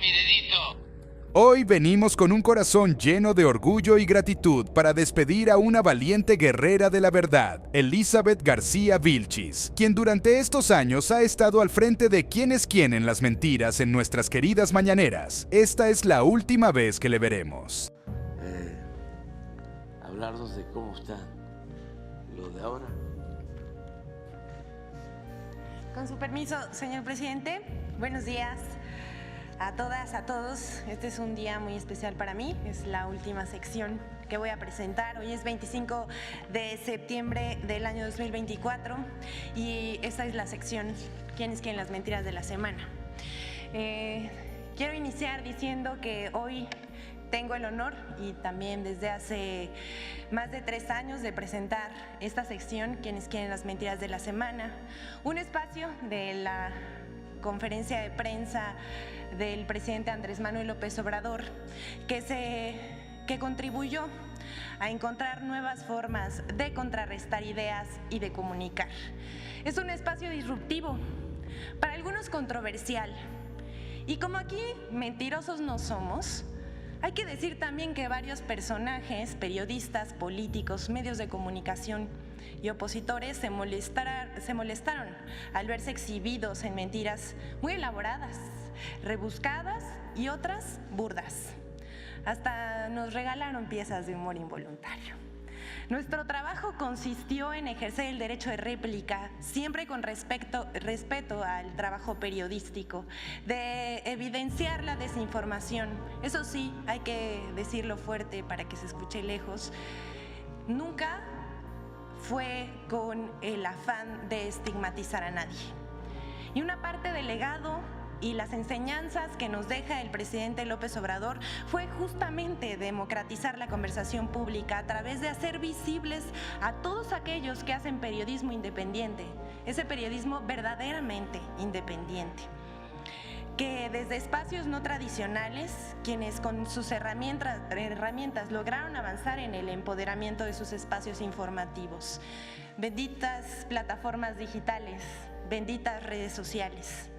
mi dedito. Hoy venimos con un corazón lleno de orgullo y gratitud para despedir a una valiente guerrera de la verdad, Elizabeth García Vilchis, quien durante estos años ha estado al frente de quién es quién en las mentiras en nuestras queridas mañaneras. Esta es la última vez que le veremos. Hablarnos de cómo está lo de ahora. Con su permiso, señor presidente, buenos días a todas, a todos. Este es un día muy especial para mí, es la última sección que voy a presentar. Hoy es 25 de septiembre del año 2024 y esta es la sección ¿Quién es quién? Las mentiras de la semana. Quiero iniciar diciendo que hoy tengo el honor y también desde hace más de 3 años de presentar esta sección ¿Quiénes quieren las mentiras de la semana? Un espacio de la conferencia de prensa del presidente Andrés Manuel López Obrador que contribuyó a encontrar nuevas formas de contrarrestar ideas y de comunicar. Es un espacio disruptivo, para algunos controversial, y como aquí mentirosos no somos, hay que decir también que varios personajes, periodistas, políticos, medios de comunicación y opositores se molestaron al verse exhibidos en mentiras muy elaboradas, rebuscadas y otras burdas. Hasta nos regalaron piezas de humor involuntario. Nuestro trabajo consistió en ejercer el derecho de réplica, siempre con respeto al trabajo periodístico, de evidenciar la desinformación. Eso sí, hay que decirlo fuerte para que se escuche lejos. Nunca fue con el afán de estigmatizar a nadie. Y una parte del legado y las enseñanzas que nos deja el presidente López Obrador fue justamente democratizar la conversación pública a través de hacer visibles a todos aquellos que hacen periodismo independiente, ese periodismo verdaderamente independiente, que desde espacios no tradicionales, quienes con sus herramientas lograron avanzar en el empoderamiento de sus espacios informativos. Benditas plataformas digitales, benditas redes sociales.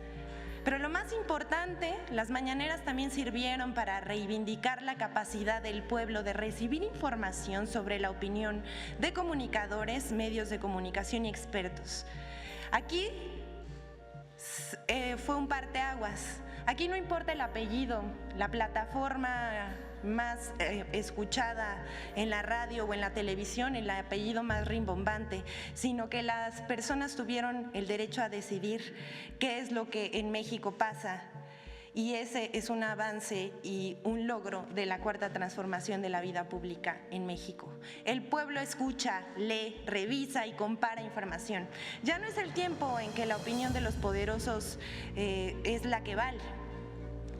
Pero lo más importante, las mañaneras también sirvieron para reivindicar la capacidad del pueblo de recibir información sobre la opinión de comunicadores, medios de comunicación y expertos. Aquí fue un parteaguas. Aquí no importa el apellido, la plataforma más escuchada en la radio o en la televisión, el apellido más rimbombante, sino que las personas tuvieron el derecho a decidir qué es lo que en México pasa. Y ese es un avance y un logro de la cuarta transformación de la vida pública en México. El pueblo escucha, lee, revisa y compara información. Ya no es el tiempo en que la opinión de los poderosos es la que vale.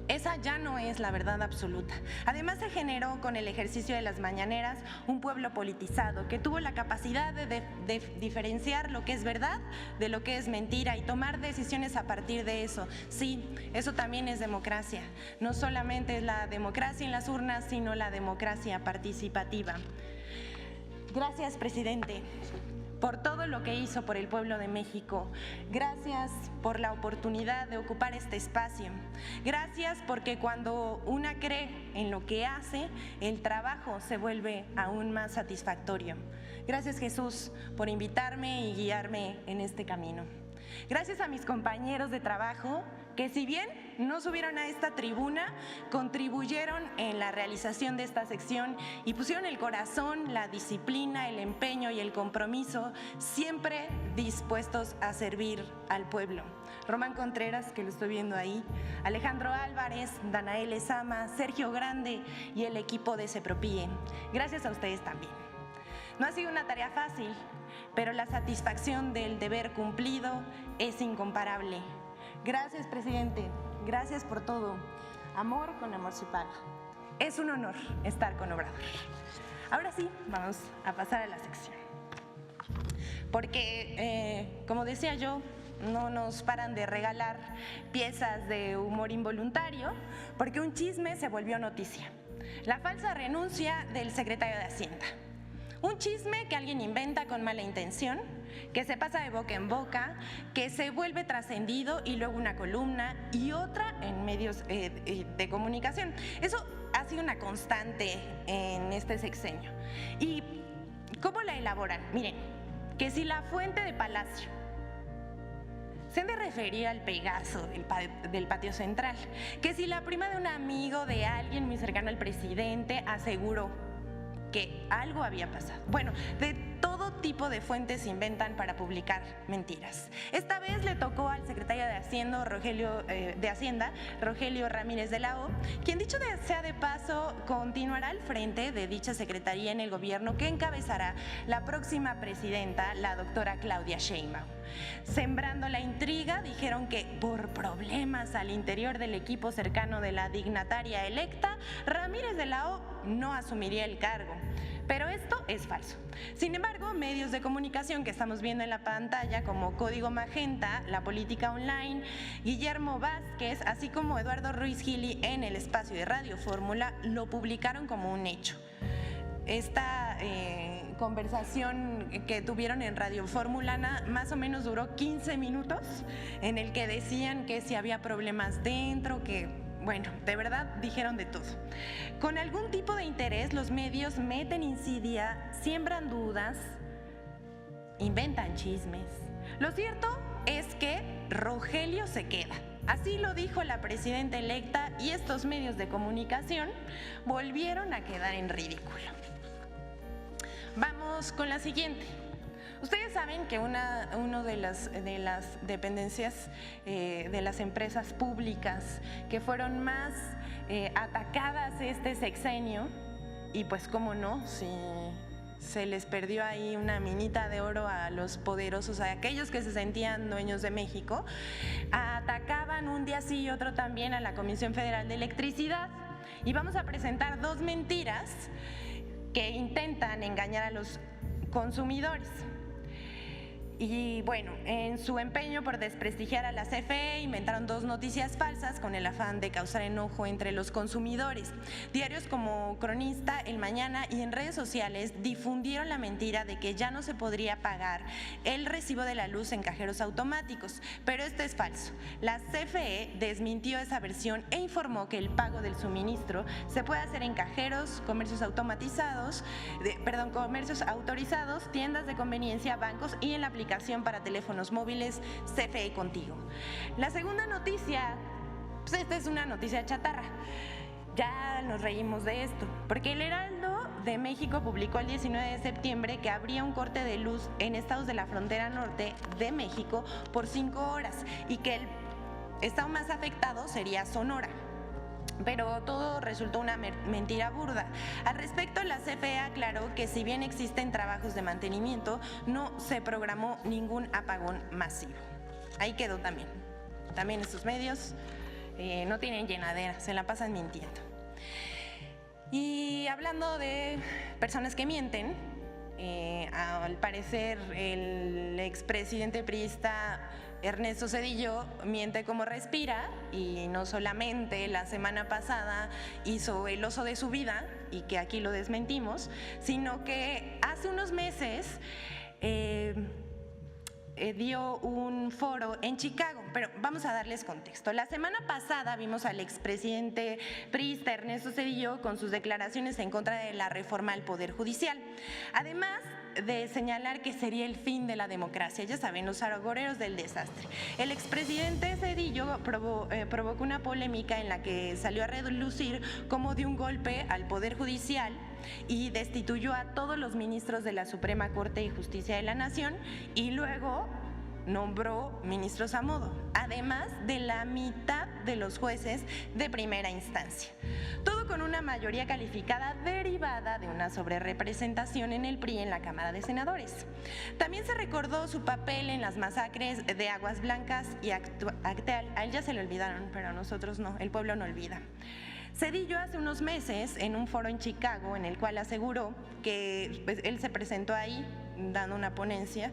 Esa ya no es la verdad absoluta. Además, se generó con el ejercicio de las mañaneras un pueblo politizado que tuvo la capacidad de diferenciar lo que es verdad de lo que es mentira y tomar decisiones a partir de eso. Sí, eso también es democracia. No solamente es la democracia en las urnas, sino la democracia participativa. Gracias, presidente, por todo lo que hizo por el pueblo de México. Gracias por la oportunidad de ocupar este espacio. Gracias porque cuando una cree en lo que hace, el trabajo se vuelve aún más satisfactorio. Gracias, Jesús, por invitarme y guiarme en este camino. Gracias a mis compañeros de trabajo que, si bien no subieron a esta tribuna, contribuyeron en la realización de esta sección y pusieron el corazón, la disciplina, el empeño y el compromiso, siempre dispuestos a servir al pueblo. Román Contreras, que lo estoy viendo ahí, Alejandro Álvarez, Danael Ezama, Sergio Grande y el equipo de Sepropie. Gracias a ustedes también. No ha sido una tarea fácil, pero la satisfacción del deber cumplido es incomparable. Gracias, presidente. Gracias por todo. Amor con amor se paga. Es un honor estar con Obrador. Ahora sí, vamos a pasar a la sección. Porque, como decía yo, no nos paran de regalar piezas de humor involuntario, porque un chisme se volvió noticia. La falsa renuncia del secretario de Hacienda. Un chisme que alguien inventa con mala intención, que se pasa de boca en boca, que se vuelve trascendido y luego una columna y otra en medios de comunicación. Eso ha sido una constante en este sexenio. ¿Y cómo la elaboran? Miren, que si la fuente de Palacio, se han de referir al Pegaso del patio central, que si la prima de un amigo de alguien muy cercano al presidente aseguró que algo había pasado. Bueno, de todo tipo de fuentes se inventan para publicar mentiras. Esta vez le tocó al secretario de Hacienda, Rogelio Ramírez de la O, quien, dicho sea de paso, continuará al frente de dicha secretaría en el gobierno que encabezará la próxima presidenta, la doctora Claudia Sheinbaum. Sembrando la intriga, dijeron que por problemas al interior del equipo cercano de la dignataria electa, Ramírez de la O no asumiría el cargo. Pero esto es falso. Sin embargo, medios de comunicación que estamos viendo en la pantalla, como Código Magenta, La Política Online, Guillermo Vázquez, así como Eduardo Ruiz Gili en el espacio de Radio Fórmula, lo publicaron como un hecho. Esta conversación que tuvieron en Radio Fórmula más o menos duró 15 minutos, en el que decían que si había problemas dentro, que... Bueno, de verdad dijeron de todo. Con algún tipo de interés, los medios meten insidia, siembran dudas, inventan chismes. Lo cierto es que Rogelio se queda. Así lo dijo la presidenta electa y estos medios de comunicación volvieron a quedar en ridículo. Vamos con la siguiente. Ustedes saben que una de las dependencias de las empresas públicas que fueron más atacadas este sexenio, y pues cómo no, si se les perdió ahí una minita de oro a los poderosos, a aquellos que se sentían dueños de México, atacaban un día sí y otro también a la Comisión Federal de Electricidad. Y vamos a presentar dos mentiras que intentan engañar a los consumidores. Y bueno, en su empeño por desprestigiar a la CFE, inventaron dos noticias falsas con el afán de causar enojo entre los consumidores. Diarios como Cronista, El Mañana y en redes sociales difundieron la mentira de que ya no se podría pagar el recibo de la luz en cajeros automáticos, pero esto es falso. La CFE desmintió esa versión e informó que el pago del suministro se puede hacer en cajeros, comercios autorizados, tiendas de conveniencia, bancos y en la aplicación para teléfonos móviles CFE Contigo. La segunda noticia, pues esta es una noticia chatarra. Ya nos reímos de esto, porque el Heraldo de México publicó el 19 de septiembre que habría un corte de luz en estados de la frontera norte de México por 5 horas y que el estado más afectado sería Sonora. Pero todo resultó una mentira burda. Al respecto, la CFE aclaró que si bien existen trabajos de mantenimiento, no se programó ningún apagón masivo. Ahí quedó también. También estos medios no tienen llenadera, se la pasan mintiendo. Y hablando de personas que mienten, al parecer el expresidente priista Ernesto Zedillo miente como respira, y no solamente la semana pasada hizo el oso de su vida, y que aquí lo desmentimos, sino que hace unos meses dio un foro en Chicago. Pero vamos a darles contexto. La semana pasada vimos al expresidente priista Ernesto Zedillo con sus declaraciones en contra de la reforma al Poder Judicial. Además de señalar que sería el fin de la democracia, ya saben, los agoreros del desastre. El expresidente Zedillo provocó una polémica en la que salió a relucir cómo dio un golpe al Poder Judicial y destituyó a todos los ministros de la Suprema Corte de Justicia de la Nación y luego nombró ministros a modo, además de la mitad de los jueces de primera instancia. Todo con una mayoría calificada derivada de una sobrerepresentación en el PRI en la Cámara de Senadores. También se recordó su papel en las masacres de Aguas Blancas y Acteal. A él ya se le olvidaron, pero a nosotros no, el pueblo no olvida. Zedillo hace unos meses en un foro en Chicago en el cual aseguró que pues, él se presentó ahí dando una ponencia,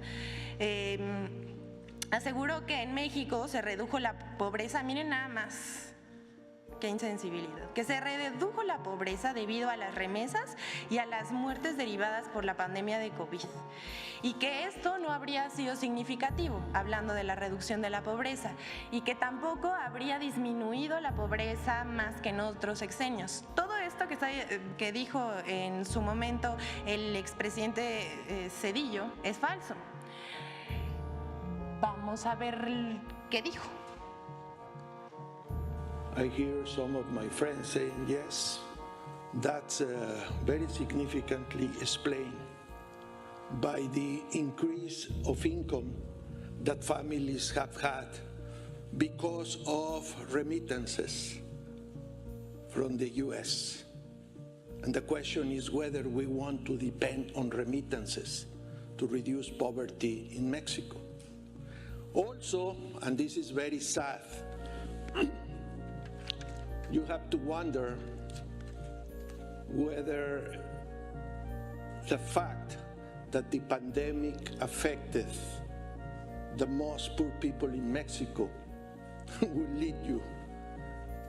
aseguró que en México se redujo la pobreza, miren nada más, qué insensibilidad, que se redujo la pobreza debido a las remesas y a las muertes derivadas por la pandemia de COVID, y que esto no habría sido significativo, hablando de la reducción de la pobreza, y que tampoco habría disminuido la pobreza más que en otros sexenios. Todo esto que dijo en su momento el expresidente Zedillo es falso. Vamos a ver qué dijo. I hear some of my friends saying, yes, that's very significantly explained by the increase of income that families have had because of remittances from the US. And the question is whether we want to depend on remittances to reduce poverty in Mexico. Also, and this is very sad, you have to wonder whether the fact that the pandemic affected the most poor people in Mexico will lead you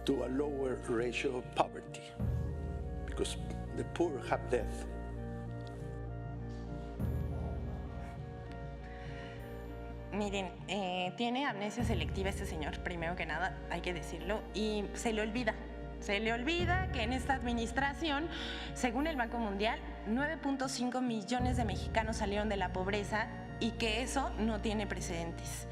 to a lower ratio of poverty, because the poor have death. Miren, tiene amnesia selectiva este señor, primero que nada, hay que decirlo, y se le olvida que en esta administración, según el Banco Mundial, 9.5 millones de mexicanos salieron de la pobreza y que eso no tiene precedentes.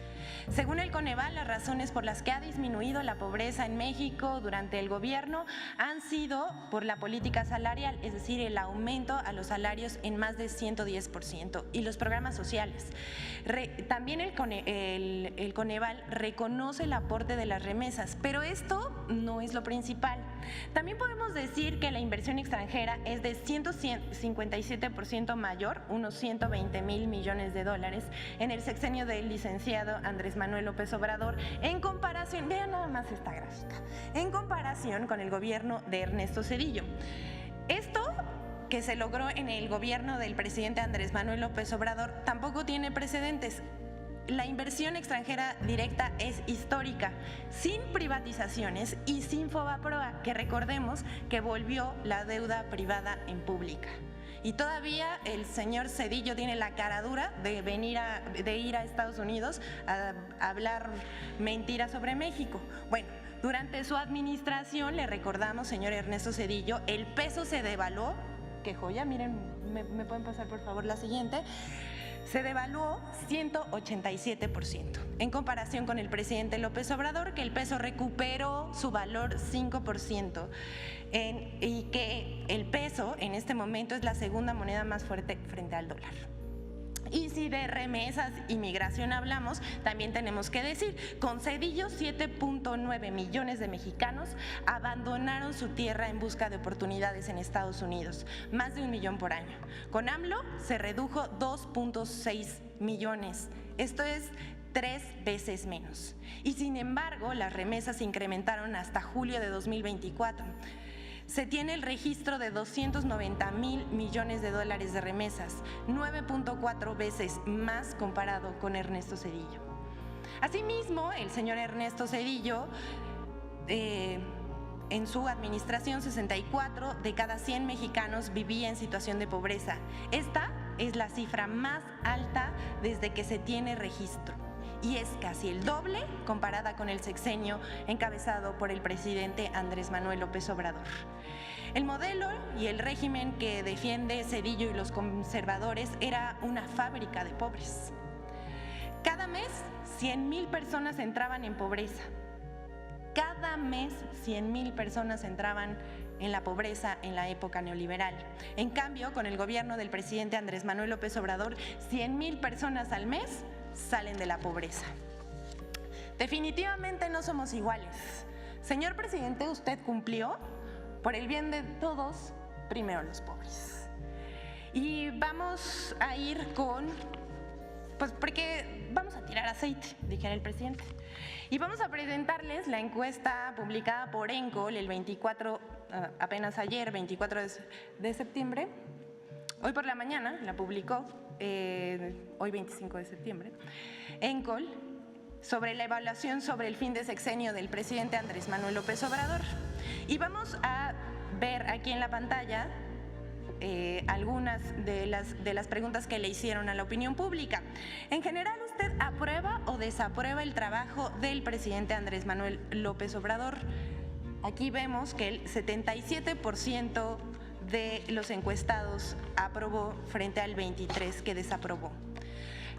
Según el Coneval, las razones por las que ha disminuido la pobreza en México durante el gobierno han sido por la política salarial, es decir, el aumento a los salarios en más de 110%, y los programas sociales. También el Coneval reconoce el aporte de las remesas, pero esto no es lo principal. También podemos decir que la inversión extranjera es de 157% mayor, unos 120,000 millones de dólares, en el sexenio del licenciado Andrés Manuel López Obrador, en comparación, vean nada más esta gráfica, en comparación con el gobierno de Ernesto Zedillo. Esto que se logró en el gobierno del presidente Andrés Manuel López Obrador tampoco tiene precedentes. La inversión extranjera directa es histórica, sin privatizaciones y sin Fobaproa, que recordemos que volvió la deuda privada en pública. Y todavía el señor Zedillo tiene la caradura de ir a Estados Unidos a hablar mentiras sobre México. Bueno, durante su administración, le recordamos, señor Ernesto Zedillo, el peso se devaluó. ¡Qué joya! Miren, ¿me pueden pasar por favor la siguiente? Se devaluó 187%, en comparación con el presidente López Obrador, que el peso recuperó su valor 5%, y que el peso en este momento es la segunda moneda más fuerte frente al dólar. Y si de remesas y migración hablamos, también tenemos que decir, con Zedillo 7.9 millones de mexicanos abandonaron su tierra en busca de oportunidades en Estados Unidos, más de 1 millón por año. Con AMLO se redujo 2.6 millones, esto es 3 veces menos. Y sin embargo, las remesas se incrementaron hasta julio de 2024. Se tiene el registro de 290,000 millones de dólares de remesas, 9.4 veces más comparado con Ernesto Zedillo. Asimismo, el señor Ernesto Zedillo, en su administración, 64 de cada 100 mexicanos vivía en situación de pobreza. Esta es la cifra más alta desde que se tiene registro, y es casi el doble comparada con el sexenio encabezado por el presidente Andrés Manuel López Obrador. El modelo y el régimen que defiende Zedillo y los conservadores era una fábrica de pobres. Cada mes, 100,000 personas entraban en pobreza. Cada mes, 100,000 personas entraban en la pobreza en la época neoliberal. En cambio, con el gobierno del presidente Andrés Manuel López Obrador, 100,000 personas al mes salen de la pobreza. Definitivamente no somos iguales. Señor presidente, usted cumplió. Por el bien de todos, primero los pobres. Y vamos a ir con, pues porque vamos a tirar aceite, dijera el presidente. Y vamos a presentarles la encuesta publicada por ENCOL el 24, apenas ayer, 24 de septiembre. Hoy por la mañana la publicó, hoy 25 de septiembre, ENCOL, sobre la evaluación sobre el fin de sexenio del presidente Andrés Manuel López Obrador. Y vamos a ver aquí en la pantalla algunas de las preguntas que le hicieron a la opinión pública. En general, ¿usted aprueba o desaprueba el trabajo del presidente Andrés Manuel López Obrador? Aquí vemos que el 77% de los encuestados aprobó frente al 23% que desaprobó.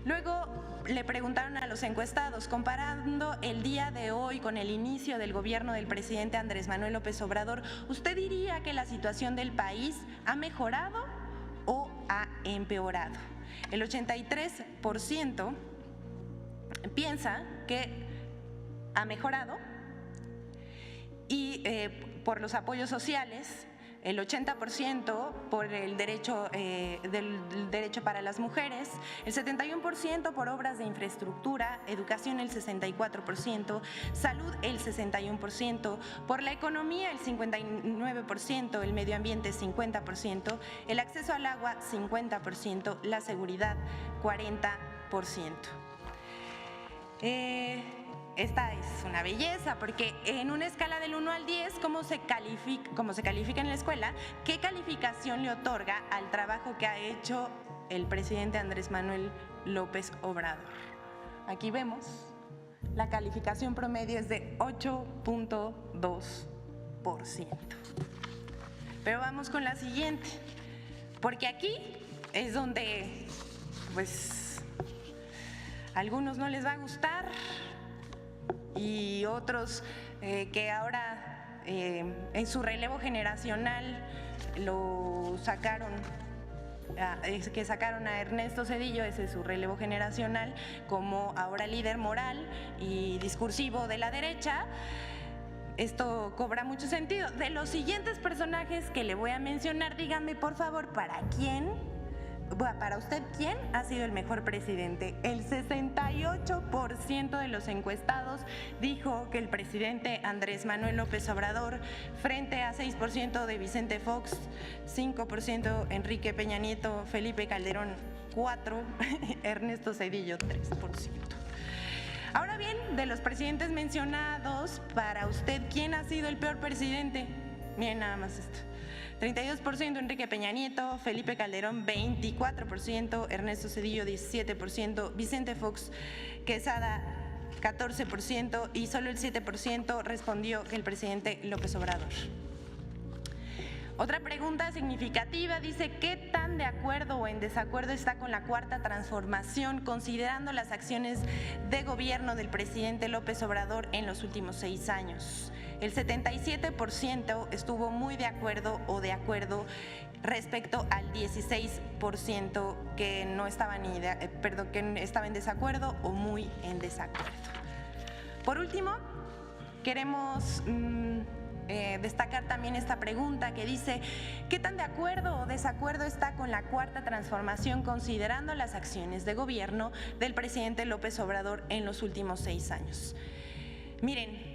Luego le preguntaron a los encuestados, comparando el día de hoy con el inicio del gobierno del presidente Andrés Manuel López Obrador, ¿usted diría que la situación del país ha mejorado o ha empeorado? El 83% piensa que ha mejorado y por los apoyos sociales, el 80% por el derecho, del derecho para las mujeres, el 71% por obras de infraestructura, educación el 64%, salud el 61%, por la economía el 59%, el medio ambiente 50%, el acceso al agua 50%, la seguridad 40%. Esta es una belleza porque en una escala del 1 al 10, ¿cómo se califica en la escuela? ¿Qué calificación le otorga al trabajo que ha hecho el presidente Andrés Manuel López Obrador? Aquí vemos, la calificación promedio es de 8.2%. Pero vamos con la siguiente, porque aquí es donde, pues, a algunos no les va a gustar, y otros que ahora en su relevo generacional lo sacaron, que sacaron a Ernesto Zedillo, ese es su relevo generacional, como ahora líder moral y discursivo de la derecha. Esto cobra mucho sentido. De los siguientes personajes que le voy a mencionar, dígame por favor, para usted, ¿quién ha sido el mejor presidente? El 68% de los encuestados dijo que el presidente Andrés Manuel López Obrador, frente a 6% de Vicente Fox, 5% Enrique Peña Nieto, Felipe Calderón 4%, Ernesto Zedillo 3%. Ahora bien, de los presidentes mencionados, para usted, ¿quién ha sido el peor presidente? Miren nada más esto. 32% Enrique Peña Nieto, Felipe Calderón 24%, Ernesto Zedillo 17%, Vicente Fox Quesada 14% y solo el 7% respondió que el presidente López Obrador. Otra pregunta significativa dice, ¿qué tan de acuerdo o en desacuerdo está con la Cuarta Transformación considerando las acciones de gobierno del presidente López Obrador en los últimos 6 años? El 77% estuvo muy de acuerdo o de acuerdo respecto al 16% que no estaba que estaba en desacuerdo o muy en desacuerdo. Por último, queremos destacar también esta pregunta que dice, ¿qué tan de acuerdo o desacuerdo está con la Cuarta Transformación considerando las acciones de gobierno del presidente López Obrador en los últimos 6 años? Miren,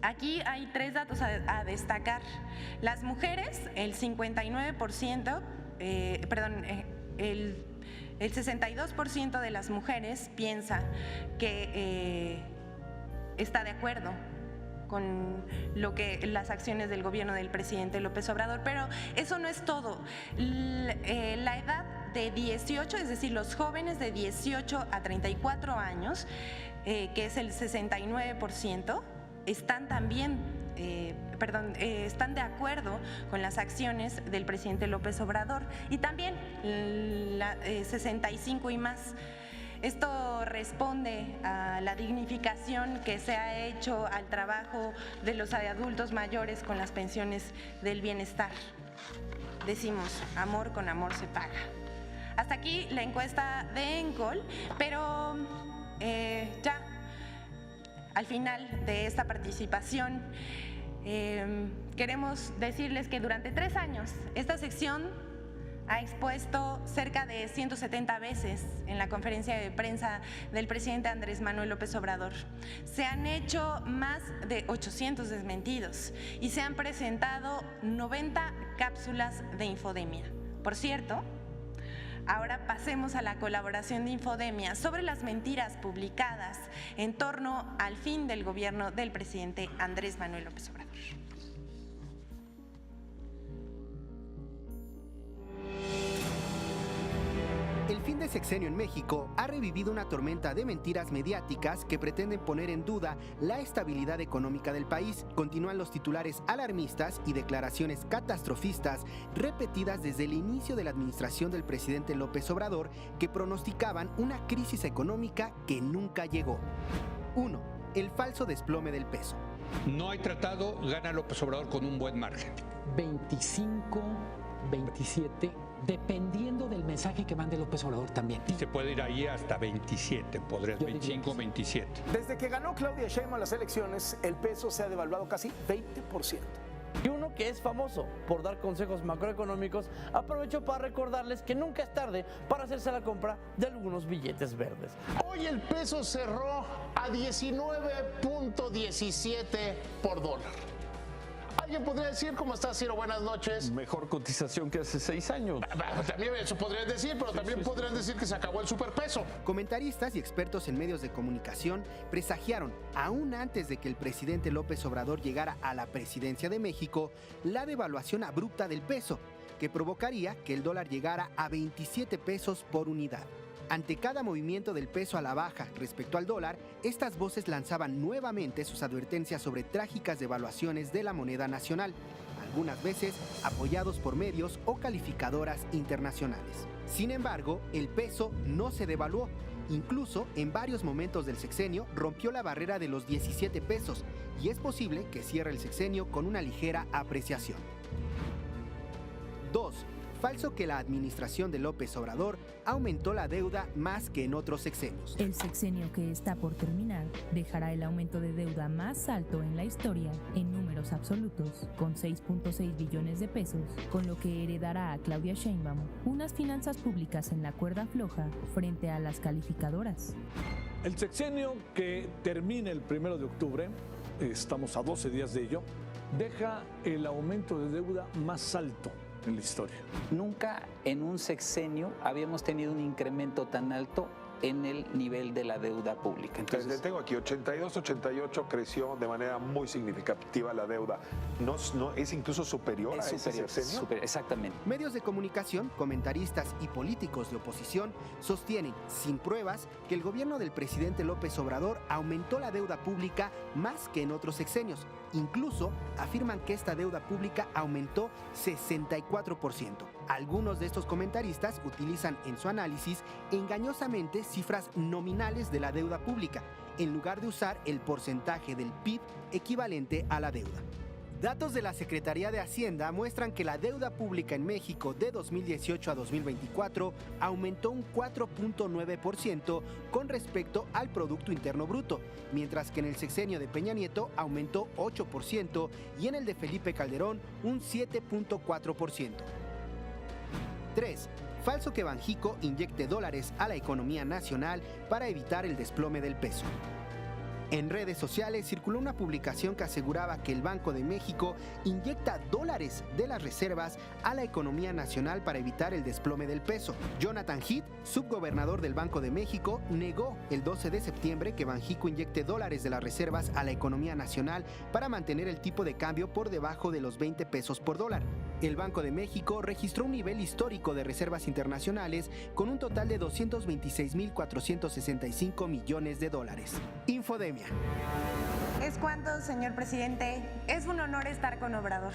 aquí hay 3 datos a destacar. Las mujeres, el 59%, el 62% de las mujeres piensa que está de acuerdo con las acciones del gobierno del presidente López Obrador, pero eso no es todo. La edad de 18, es decir, los jóvenes de 18 a 34 años, que es el 69%, están también, están de acuerdo con las acciones del presidente López Obrador y también 65 y más. Esto responde a la dignificación que se ha hecho al trabajo de los adultos mayores con las pensiones del bienestar. Decimos, amor con amor se paga. Hasta aquí la encuesta de ENCOL, pero ya al final de esta participación queremos decirles que durante 3 años esta sección ha expuesto cerca de 170 veces en la conferencia de prensa del presidente Andrés Manuel López Obrador. Se han hecho más de 800 desmentidos y se han presentado 90 cápsulas de infodemia. Por cierto, Ahora pasemos a la colaboración de Infodemia sobre las mentiras publicadas en torno al fin del gobierno del presidente Andrés Manuel López Obrador. El fin de sexenio en México ha revivido una tormenta de mentiras mediáticas que pretenden poner en duda la estabilidad económica del país. Continúan los titulares alarmistas y declaraciones catastrofistas repetidas desde el inicio de la administración del presidente López Obrador que pronosticaban una crisis económica que nunca llegó. 1. El falso desplome del peso. No hay tratado, gana López Obrador con un buen margen. 25, 27, dependiendo del mensaje que mande López Obrador también. Se puede ir ahí hasta 27, podrías 25, 27. Desde que ganó Claudia Sheinbaum las elecciones, el peso se ha devaluado casi 20%. Y uno que es famoso por dar consejos macroeconómicos, aprovechó para recordarles que nunca es tarde para hacerse la compra de algunos billetes verdes. Hoy el peso cerró a 19.17 por dólar. Alguien podría decir, ¿cómo estás, Ciro? Buenas noches. Mejor cotización que hace 6 años. También eso podrían decir, pero también podrían decir que se acabó el superpeso. Comentaristas y expertos en medios de comunicación presagiaron, aún antes de que el presidente López Obrador llegara a la presidencia de México, la devaluación abrupta del peso, que provocaría que el dólar llegara a 27 pesos por unidad. Ante cada movimiento del peso a la baja respecto al dólar, estas voces lanzaban nuevamente sus advertencias sobre trágicas devaluaciones de la moneda nacional, algunas veces apoyados por medios o calificadoras internacionales. Sin embargo, el peso no se devaluó. Incluso, en varios momentos del sexenio, rompió la barrera de los 17 pesos y es posible que cierre el sexenio con una ligera apreciación. 2. Falso que la administración de López Obrador aumentó la deuda más que en otros sexenios. El sexenio que está por terminar dejará el aumento de deuda más alto en la historia en números absolutos, con 6.6 billones de pesos, con lo que heredará a Claudia Sheinbaum unas finanzas públicas en la cuerda floja frente a las calificadoras. El sexenio que termina el 1 de octubre, estamos a 12 días de ello, deja el aumento de deuda más alto en la historia. Nunca en un sexenio habíamos tenido un incremento tan alto en el nivel de la deuda pública. Entonces, tengo aquí 82-88 creció de manera muy significativa la deuda. No es incluso superior a ese sexenio. Exactamente. Medios de comunicación, comentaristas y políticos de oposición sostienen, sin pruebas, que el gobierno del presidente López Obrador aumentó la deuda pública más que en otros sexenios. Incluso afirman que esta deuda pública aumentó 64%. Algunos de estos comentaristas utilizan en su análisis engañosamente cifras nominales de la deuda pública, en lugar de usar el porcentaje del PIB equivalente a la deuda. Datos de la Secretaría de Hacienda muestran que la deuda pública en México de 2018 a 2024 aumentó un 4.9% con respecto al Producto Interno Bruto, mientras que en el sexenio de Peña Nieto aumentó 8% y en el de Felipe Calderón un 7.4%. 3. Falso que Banjico inyecte dólares a la economía nacional para evitar el desplome del peso. En redes sociales circuló una publicación que aseguraba que el Banco de México inyecta dólares de las reservas a la economía nacional para evitar el desplome del peso. Jonathan Heath, subgobernador del Banco de México, negó el 12 de septiembre que Banjico inyecte dólares de las reservas a la economía nacional para mantener el tipo de cambio por debajo de los 20 pesos por dólar. El Banco de México registró un nivel histórico de reservas internacionales con un total de 226.465 millones de dólares. Infodemia. Es cuanto, señor presidente. Es un honor estar con Obrador.